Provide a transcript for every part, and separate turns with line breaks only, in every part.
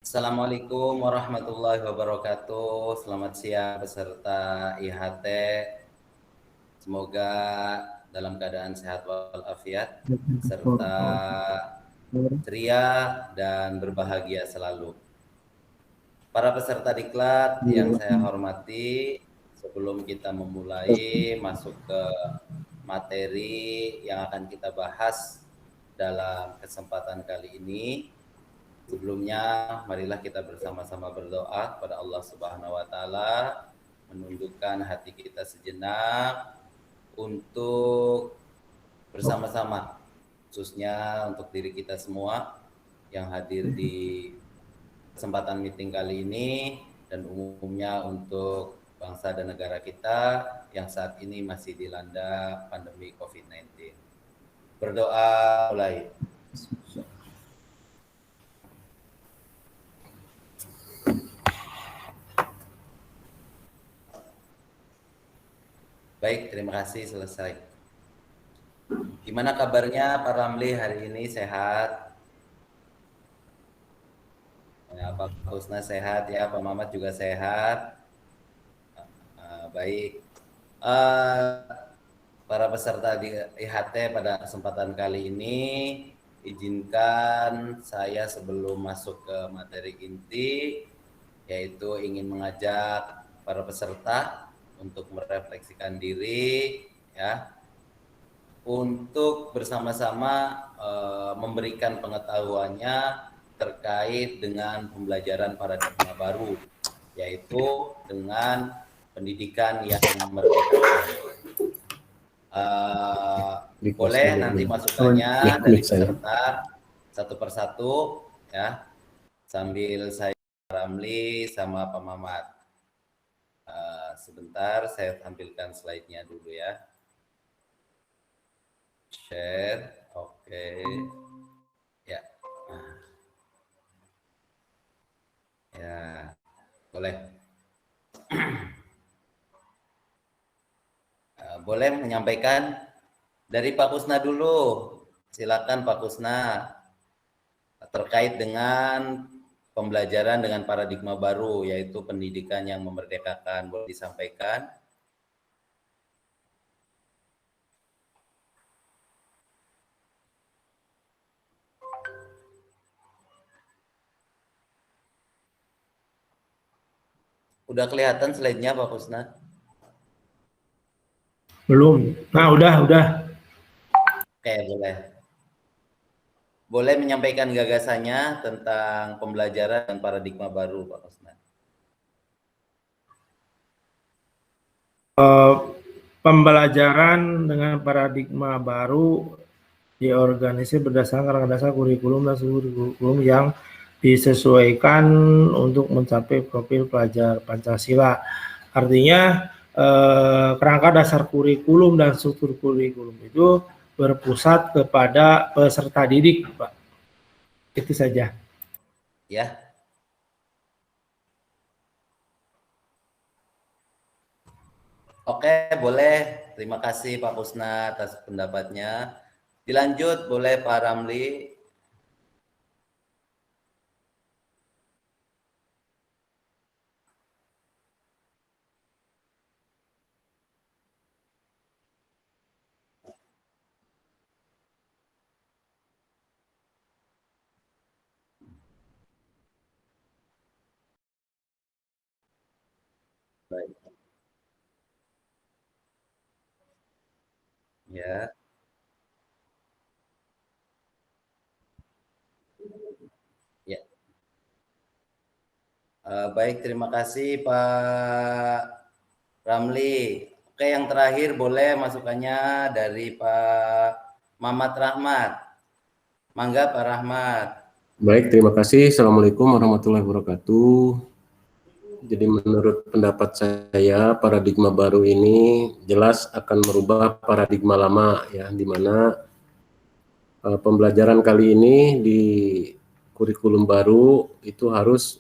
Assalamualaikum warahmatullahi wabarakatuh. Selamat siang peserta IHT. Semoga dalam keadaan sehat walafiat serta ceria dan berbahagia selalu. Para peserta diklat yang saya hormati, sebelum kita memulai masuk ke materi yang akan kita bahas dalam kesempatan kali ini, sebelumnya marilah kita bersama-sama berdoa kepada Allah Subhanahu wa taala, menundukkan hati kita sejenak untuk bersama-sama, khususnya untuk diri kita semua yang hadir di kesempatan meeting kali ini dan umumnya untuk bangsa dan negara kita yang saat ini masih dilanda pandemi COVID-19. Berdoa mulai. Baik, terima kasih, selesai. Gimana kabarnya Pak Ramli hari ini, sehat? Ya, Pak Husna sehat ya, Pak Mamat juga sehat. Baik. Para peserta di IHT pada kesempatan kali ini, izinkan saya sebelum masuk ke materi inti, yaitu ingin mengajak para peserta untuk merefleksikan diri, ya, untuk bersama-sama memberikan pengetahuannya terkait dengan pembelajaran paradigma baru, yaitu dengan pendidikan yang merdeka. Boleh nanti masukannya dari peserta satu persatu, ya, sambil saya Ramli sama Pak Mamat. Sebentar, saya tampilkan slide-nya dulu ya. Share, oke. Ya. Ya, boleh. Boleh menyampaikan dari Pak Kusna dulu. Silakan Pak Kusna, terkait dengan pembelajaran dengan paradigma baru, yaitu pendidikan yang memerdekakan. Boleh disampaikan? Udah kelihatan slide-nya Pak Kusna?
Belum. Nah, udah.
Oke, boleh. Boleh menyampaikan gagasannya tentang pembelajaran dan paradigma baru, Pak Kusna.
Pembelajaran dengan paradigma baru diorganisir berdasarkan dasar kurikulum dan seluruh kurikulum yang disesuaikan untuk mencapai profil pelajar Pancasila. Artinya kerangka dasar kurikulum dan struktur kurikulum itu berpusat kepada peserta didik, Pak. Itu saja.
Ya. Oke, boleh. Terima kasih Pak Kusna atas pendapatnya. Dilanjut, boleh Pak Ramli. Baik. Ya. Ya. Baik, terima kasih Pak Ramli. Oke, yang terakhir boleh masukannya dari Pak Mamat Rahmat. Mangga Pak Rahmat.
Baik, terima kasih. Assalamualaikum warahmatullahi wabarakatuh. Jadi menurut pendapat saya, paradigma baru ini jelas akan merubah paradigma lama, ya, di mana pembelajaran kali ini di kurikulum baru itu harus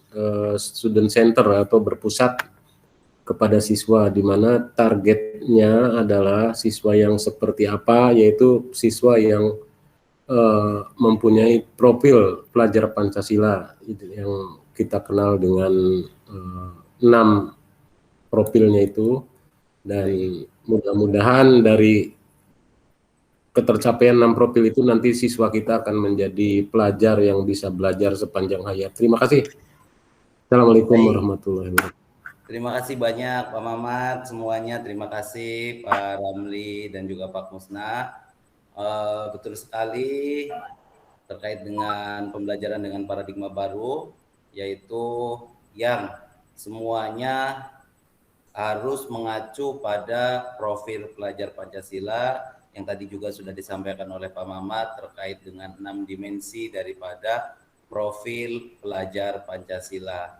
student center atau berpusat kepada siswa, di mana targetnya adalah siswa yang seperti apa, yaitu siswa yang mempunyai profil pelajar Pancasila yang kita kenal dengan 6 profilnya itu, dan mudah-mudahan dari ketercapaian 6 profil itu nanti siswa kita akan menjadi pelajar yang bisa belajar sepanjang hayat. Terima kasih. Assalamualaikum warahmatullahi wabarakatuh.
Terima kasih banyak Pak Mamat semuanya. Terima kasih Pak Ramli dan juga Pak Musna. Betul sekali terkait dengan pembelajaran dengan paradigma baru, yaitu yang semuanya harus mengacu pada profil pelajar Pancasila yang tadi juga sudah disampaikan oleh Pak Mamat terkait dengan 6 dimensi daripada profil pelajar Pancasila.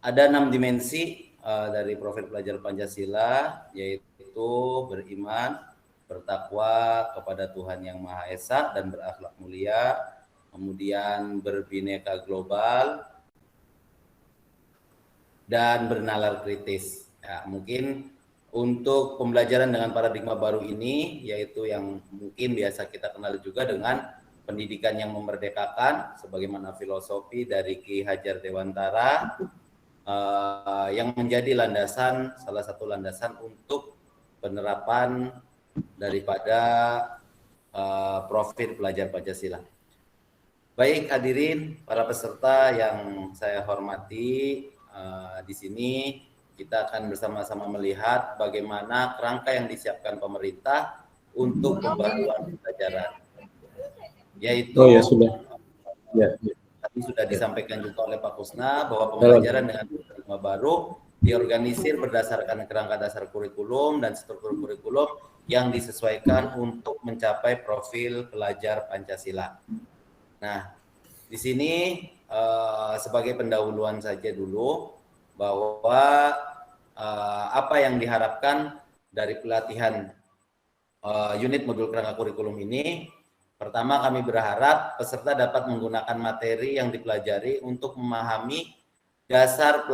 Ada 6 dimensi dari profil pelajar Pancasila, yaitu beriman, bertakwa kepada Tuhan Yang Maha Esa dan berakhlak mulia, kemudian berbineka global, dan bernalar kritis. Ya, mungkin untuk pembelajaran dengan paradigma baru ini, yaitu yang mungkin biasa kita kenal juga dengan pendidikan yang memerdekakan, sebagaimana filosofi dari Ki Hajar Dewantara, yang menjadi landasan, salah satu landasan untuk penerapan daripada profil pelajar Pancasila. Baik hadirin, para peserta yang saya hormati, di sini kita akan bersama-sama melihat bagaimana kerangka yang disiapkan pemerintah untuk pembaruan pembelajaran. Yaitu tadi sudah disampaikan juga oleh Pak Kusna bahwa pembelajaran dengan paradigma baru diorganisir berdasarkan kerangka dasar kurikulum dan struktur kurikulum yang disesuaikan untuk mencapai profil pelajar Pancasila. Nah, di sini sebagai pendahuluan saja dulu bahwa apa yang diharapkan dari pelatihan unit modul kerangka kurikulum ini. Pertama, kami berharap peserta dapat menggunakan materi yang dipelajari untuk memahami dasar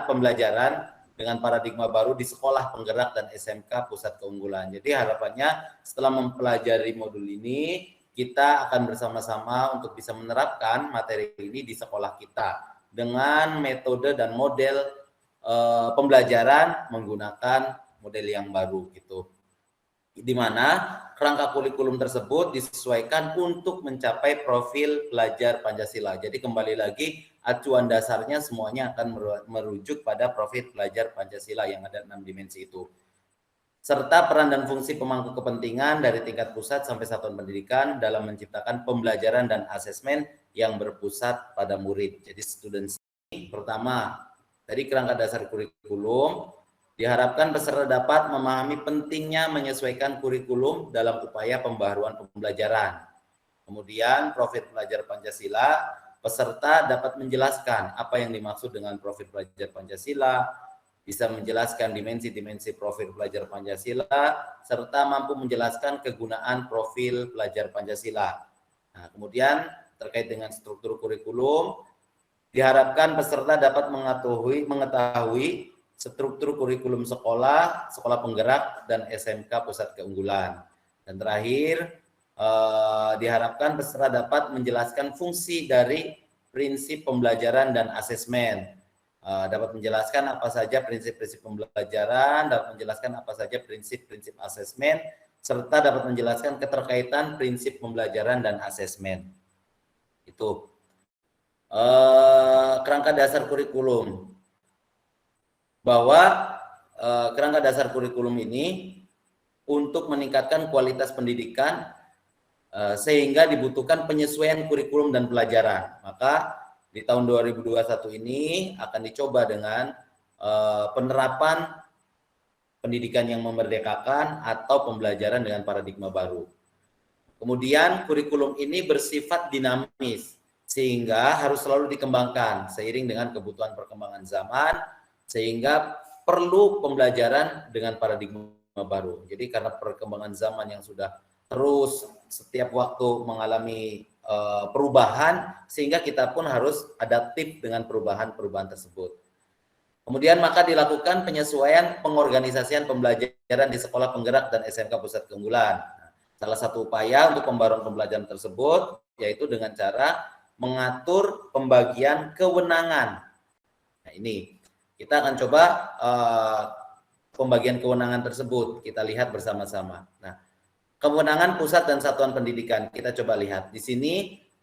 pembelajaran dengan paradigma baru di sekolah penggerak dan SMK Pusat Keunggulan. Jadi harapannya setelah mempelajari modul ini, kita akan bersama-sama untuk bisa menerapkan materi ini di sekolah kita dengan metode dan model pembelajaran menggunakan model yang baru gitu. Di mana kerangka kurikulum tersebut disesuaikan untuk mencapai profil pelajar Pancasila. Jadi kembali lagi acuan dasarnya semuanya akan merujuk pada profil pelajar Pancasila yang ada 6 dimensi itu. Serta peran dan fungsi pemangku kepentingan dari tingkat pusat sampai satuan pendidikan dalam menciptakan pembelajaran dan asesmen yang berpusat pada murid. Jadi students pertama, dari kerangka dasar kurikulum, diharapkan peserta dapat memahami pentingnya menyesuaikan kurikulum dalam upaya pembaharuan pembelajaran. Kemudian profil pelajar Pancasila, peserta dapat menjelaskan apa yang dimaksud dengan profil pelajar Pancasila, bisa menjelaskan dimensi-dimensi profil pelajar Pancasila, serta mampu menjelaskan kegunaan profil pelajar Pancasila. Nah, kemudian terkait dengan struktur kurikulum, diharapkan peserta dapat mengetahui struktur kurikulum sekolah, sekolah penggerak, dan SMK Pusat Keunggulan. Dan terakhir, diharapkan peserta dapat menjelaskan fungsi dari prinsip pembelajaran dan asesmen. Dapat menjelaskan apa saja prinsip-prinsip pembelajaran, dapat menjelaskan apa saja prinsip-prinsip asesmen, serta dapat menjelaskan keterkaitan prinsip pembelajaran dan asesmen. Itu. Kerangka dasar kurikulum. Bahwa kerangka dasar kurikulum ini untuk meningkatkan kualitas pendidikan sehingga dibutuhkan penyesuaian kurikulum dan pelajaran. Maka di tahun 2021 ini akan dicoba dengan penerapan pendidikan yang memerdekakan atau pembelajaran dengan paradigma baru. Kemudian kurikulum ini bersifat dinamis sehingga harus selalu dikembangkan seiring dengan kebutuhan perkembangan zaman, sehingga perlu pembelajaran dengan paradigma baru. Jadi karena perkembangan zaman yang sudah terus setiap waktu mengalami perubahan, sehingga kita pun harus adaptif dengan perubahan-perubahan tersebut. Kemudian maka dilakukan penyesuaian pengorganisasian pembelajaran di sekolah penggerak dan SMK pusat keunggulan. Salah satu upaya untuk pembaruan pembelajaran tersebut yaitu dengan cara mengatur pembagian kewenangan. Nah, ini kita akan coba pembagian kewenangan tersebut kita lihat bersama-sama. Nah, kewenangan pusat dan satuan pendidikan kita coba lihat di sini.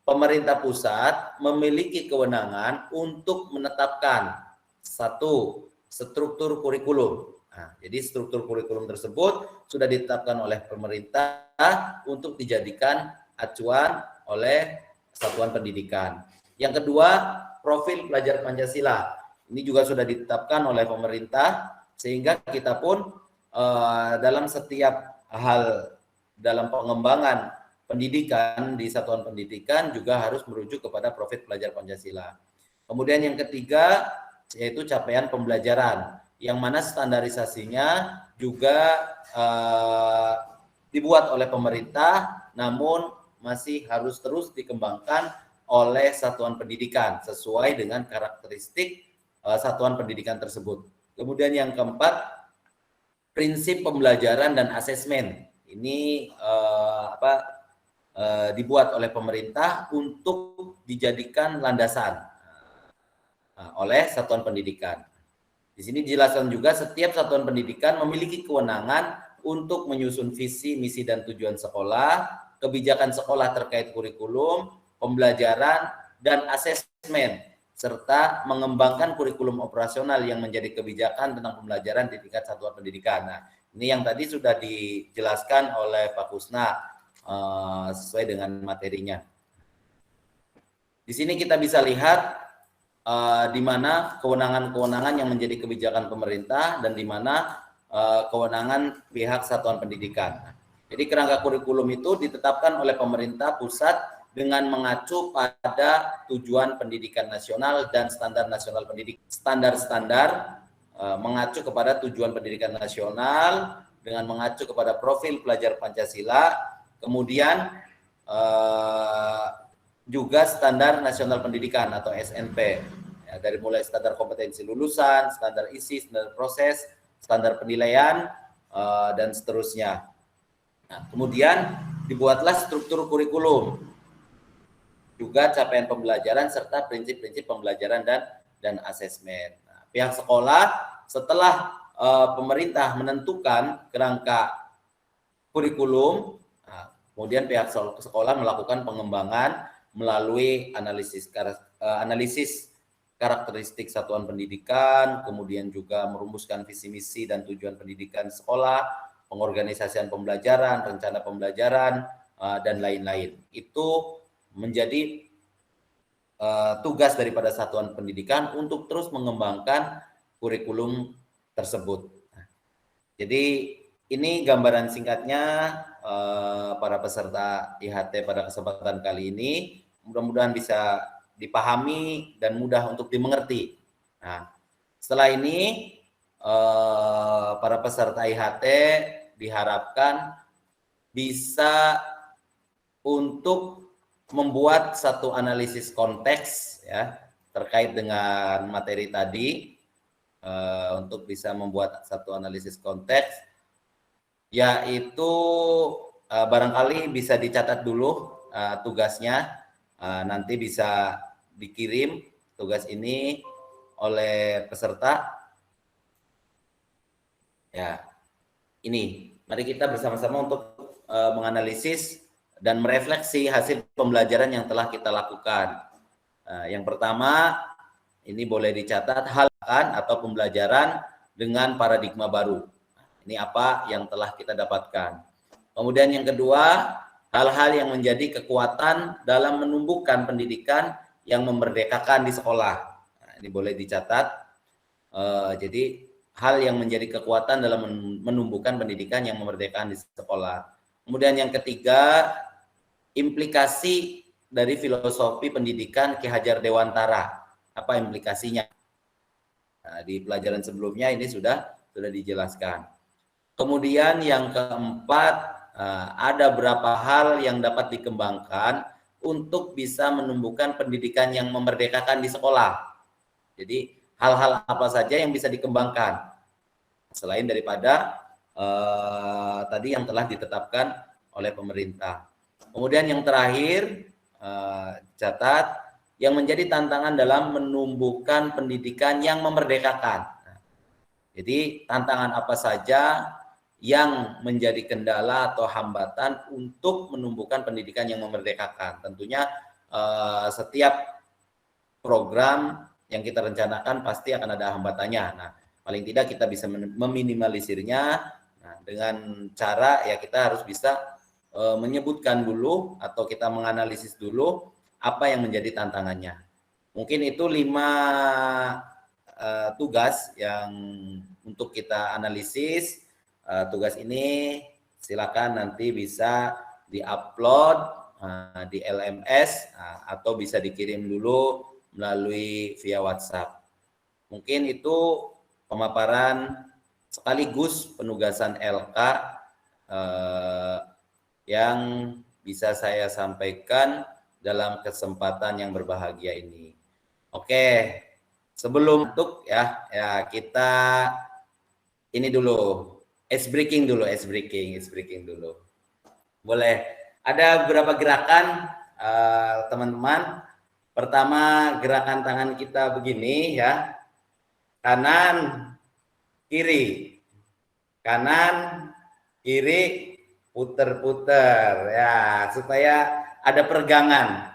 Pemerintah pusat memiliki kewenangan untuk menetapkan satu struktur kurikulum. Nah, jadi struktur kurikulum tersebut sudah ditetapkan oleh pemerintah untuk dijadikan acuan oleh satuan pendidikan. Yang kedua, profil pelajar Pancasila. Ini juga sudah ditetapkan oleh pemerintah sehingga kita pun dalam setiap hal dalam pengembangan pendidikan di satuan pendidikan juga harus merujuk kepada profil pelajar Pancasila. Kemudian yang ketiga yaitu capaian pembelajaran, yang mana standarisasinya juga dibuat oleh pemerintah, namun masih harus terus dikembangkan oleh satuan pendidikan sesuai dengan karakteristik satuan pendidikan tersebut. Kemudian yang keempat, prinsip pembelajaran dan asesmen. Ini dibuat oleh pemerintah untuk dijadikan landasan oleh satuan pendidikan. Di sini dijelaskan juga setiap satuan pendidikan memiliki kewenangan untuk menyusun visi, misi, dan tujuan sekolah, kebijakan sekolah terkait kurikulum, pembelajaran, dan asesmen, serta mengembangkan kurikulum operasional yang menjadi kebijakan tentang pembelajaran di tingkat satuan pendidikan. Nah, ini yang tadi sudah dijelaskan oleh Pak Kusna sesuai dengan materinya. Di sini kita bisa lihat di mana kewenangan-kewenangan yang menjadi kebijakan pemerintah dan di mana kewenangan pihak satuan pendidikan. Jadi kerangka kurikulum itu ditetapkan oleh pemerintah pusat dengan mengacu pada tujuan pendidikan nasional dan standar nasional pendidikan. Standar-standar mengacu kepada tujuan pendidikan nasional dengan mengacu kepada profil pelajar Pancasila. Kemudian juga standar nasional pendidikan atau SNP, ya, dari mulai standar kompetensi lulusan, standar isi, standar proses, standar penilaian, dan seterusnya. Nah, kemudian dibuatlah struktur kurikulum, juga capaian pembelajaran serta prinsip-prinsip pembelajaran dan asesmen. Nah, pihak sekolah setelah pemerintah menentukan kerangka kurikulum, kemudian pihak sekolah melakukan pengembangan melalui analisis karakteristik satuan pendidikan, kemudian juga merumuskan visi misi dan tujuan pendidikan sekolah, pengorganisasian pembelajaran, rencana pembelajaran, dan lain-lain. Itu menjadi tugas daripada satuan pendidikan untuk terus mengembangkan kurikulum tersebut. Jadi ini gambaran singkatnya para peserta IHT pada kesempatan kali ini, mudah-mudahan bisa dipahami dan mudah untuk dimengerti. Nah, setelah ini para peserta IHT diharapkan bisa untuk membuat satu analisis konteks ya terkait dengan materi tadi, untuk bisa membuat satu analisis konteks, yaitu barangkali bisa dicatat dulu tugasnya, nanti bisa dikirim tugas ini oleh peserta. Ya, ini mari kita bersama-sama untuk menganalisis dan merefleksi hasil pembelajaran yang telah kita lakukan. Yang pertama, ini boleh dicatat hal atau pembelajaran dengan paradigma baru. Ini apa yang telah kita dapatkan. Kemudian yang kedua, hal-hal yang menjadi kekuatan dalam menumbuhkan pendidikan yang memerdekakan di sekolah. Nah, ini boleh dicatat. Jadi hal yang menjadi kekuatan dalam menumbuhkan pendidikan yang memerdekakan di sekolah. Kemudian yang ketiga, implikasi dari filosofi pendidikan Ki Hajar Dewantara. Apa implikasinya? Nah, di pelajaran sebelumnya ini sudah dijelaskan. Kemudian yang keempat, ada beberapa hal yang dapat dikembangkan untuk bisa menumbuhkan pendidikan yang memerdekakan di sekolah. Jadi hal-hal apa saja yang bisa dikembangkan selain daripada tadi yang telah ditetapkan oleh pemerintah. Kemudian yang terakhir, catat, yang menjadi tantangan dalam menumbuhkan pendidikan yang memerdekakan. Jadi tantangan apa saja yang menjadi kendala atau hambatan untuk menumbuhkan pendidikan yang memerdekakan. Tentunya setiap program yang kita rencanakan pasti akan ada hambatannya. Nah, paling tidak kita bisa meminimalisirnya dengan cara ya kita harus bisa menyebutkan dulu atau kita menganalisis dulu apa yang menjadi tantangannya. Mungkin itu 5 tugas yang untuk kita analisis. Tugas ini silakan nanti bisa diupload di LMS atau bisa dikirim dulu melalui via WhatsApp. Mungkin itu pemaparan sekaligus penugasan LK yang bisa saya sampaikan dalam kesempatan yang berbahagia ini. Oke, sebelum untuk ya kita ini dulu, ice breaking dulu. Boleh. Ada beberapa gerakan teman-teman. Pertama, gerakan tangan kita begini ya. Kanan, kiri. Kanan, kiri, puter-puter ya, supaya ada peregangan.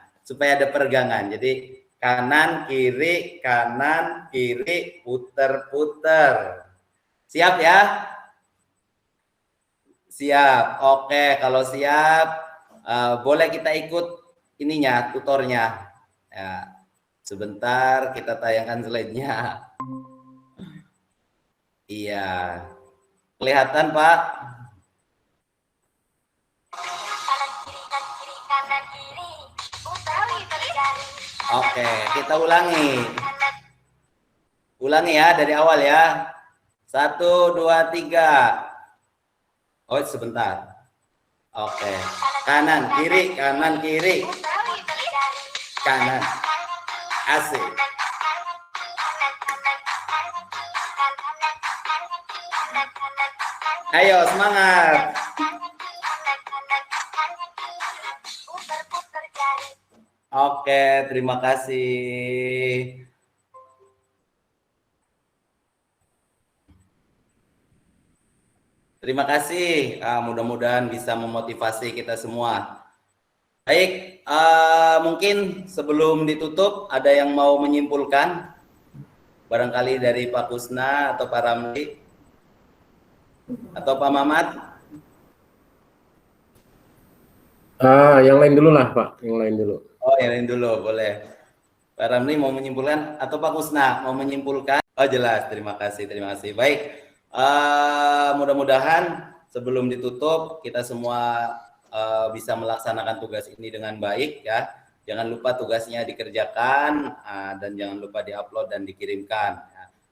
Jadi kanan, kiri, puter-puter. Siap ya? Siap. Oke, kalau siap boleh kita ikut ininya, tutornya. Ya, sebentar kita tayangkan slide-nya. Iya. Kelihatan, Pak? Oke, kita ulangi. Ulangi ya dari awal ya. 1, 2, 3. Oh, sebentar. Oke. Kanan, kiri. Kanan. Asik. Ayo, semangat. Oke, terima kasih. Terima kasih. Mudah-mudahan bisa memotivasi kita semua. Baik, mungkin sebelum ditutup ada yang mau menyimpulkan? Barangkali dari Pak Kusna atau Pak Ramli atau Pak Mamat?
Yang lain dulu lah, Pak. Yang lain dulu.
Oh, yang lain dulu, boleh. Pak Ramli mau menyimpulkan atau Pak Kusna mau menyimpulkan? Oh, jelas. Terima kasih. Baik. Mudah-mudahan sebelum ditutup kita semua bisa melaksanakan tugas ini dengan baik ya. Jangan lupa tugasnya dikerjakan dan jangan lupa diupload dan dikirimkan.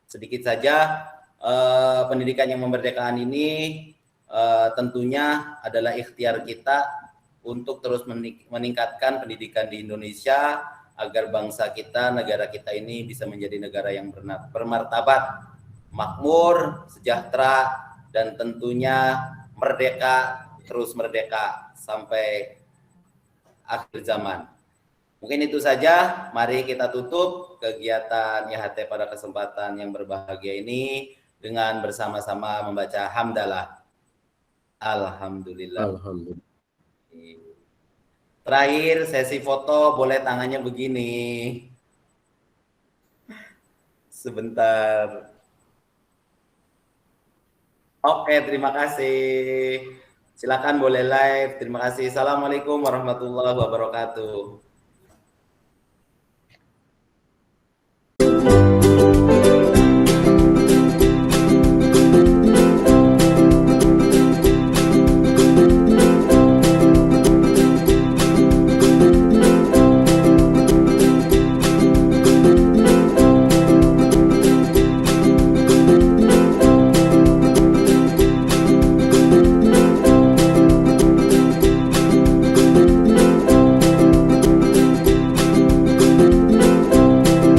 Sedikit saja pendidikan yang memerdekakan ini tentunya adalah ikhtiar kita untuk terus meningkatkan pendidikan di Indonesia agar bangsa kita, negara kita ini bisa menjadi negara yang bermartabat, makmur, sejahtera, dan tentunya merdeka, terus merdeka sampai akhir zaman. Mungkin itu saja, mari kita tutup kegiatan YHT pada kesempatan yang berbahagia ini dengan bersama-sama membaca hamdalah. Alhamdulillah. Terakhir sesi foto, boleh tangannya begini. Sebentar. Oke, terima kasih. Silakan boleh live. Terima kasih. Assalamualaikum warahmatullahi wabarakatuh.